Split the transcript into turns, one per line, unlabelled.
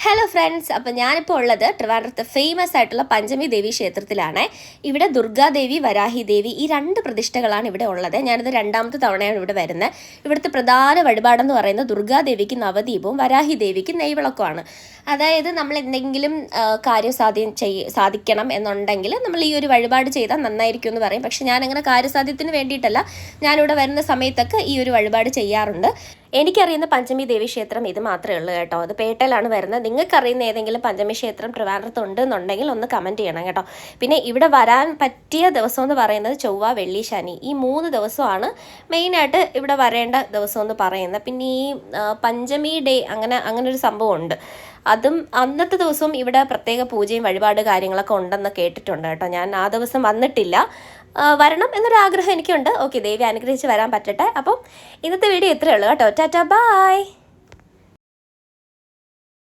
Hello friends, അപ്പോൾ ഞാനിപ്പോൾ ഉള്ളത് ട്രിവാൻഡ്രത്ത് ഫേമസ് ആയിട്ടുള്ള പഞ്ചമി ദേവി ക്ഷേത്രത്തിലാണ്. ഇവിടെ ദുർഗാദേവി, വരാഹി ദേവി ഈ രണ്ട് പ്രതിഷ്ഠകളാണ് ഇവിടെ ഉള്ളത്. ഞാനിത് രണ്ടാമത്തെ തവണയാണ് ഇവിടെ വരുന്നത്. ഇവിടുത്തെ പ്രധാന വഴിപാടെന്ന് പറയുന്നത് ദുർഗാദേവിക്ക് നവദീപവും വരാഹി ദേവിക്ക് നെയ്വിളക്കുമാണ്. അതായത് നമ്മൾ എന്തെങ്കിലും കാര്യം സാധിക്കണം എന്നുണ്ടെങ്കിൽ നമ്മൾ ഈ ഒരു വഴിപാട് ചെയ്താൽ നന്നായിരിക്കും എന്ന് പറയും. പക്ഷെ ഞാനങ്ങനെ കാര്യസാധ്യത്തിന് വേണ്ടിയിട്ടല്ല, ഞാനിവിടെ വരുന്ന സമയത്തൊക്കെ ഈ ഒരു വഴിപാട് ചെയ്യാറുണ്ട്. എനിക്കറിയുന്ന പഞ്ചമി ദേവി ക്ഷേത്രം ഇത് മാത്രമേ ഉള്ളൂ കേട്ടോ. അത് പേട്ടയിലാണ് വരുന്നത്. നിങ്ങൾക്കറിയുന്ന ഏതെങ്കിലും പഞ്ചമി ക്ഷേത്രം ട്രിവാൻഡ്രത്ത് ഉണ്ടെന്നുണ്ടെങ്കിൽ ഒന്ന് കമൻറ്റ് ചെയ്യണം കേട്ടോ. പിന്നെ ഇവിടെ വരാൻ പറ്റിയ ദിവസം എന്ന് പറയുന്നത് ചൊവ്വ, വെള്ളി, ശനി ഈ 3 ദിവസമാണ് മെയിനായിട്ട് ഇവിടെ വരേണ്ട ദിവസം എന്ന് പറയുന്നത്. പിന്നെ ഈ പഞ്ചമി ഡേ അങ്ങനെ ഒരു സംഭവം ഉണ്ട്. അതും അന്നത്തെ ദിവസവും ഇവിടെ പ്രത്യേക പൂജയും വഴിപാട് കാര്യങ്ങളൊക്കെ ഉണ്ടെന്ന് കേട്ടിട്ടുണ്ട് കേട്ടോ. ഞാൻ ആ ദിവസം വന്നിട്ടില്ല. വരണം എന്നൊരാഗ്രഹം എനിക്കുണ്ട്. ഓക്കെ, ദേവി അനുഗ്രഹിച്ച് വരാൻ പറ്റട്ടെ. അപ്പം ഇന്നത്തെ വീഡിയോ ഇത്രയേ ഉള്ളൂ കേട്ടോ. ടാറ്റാ, ബൈ.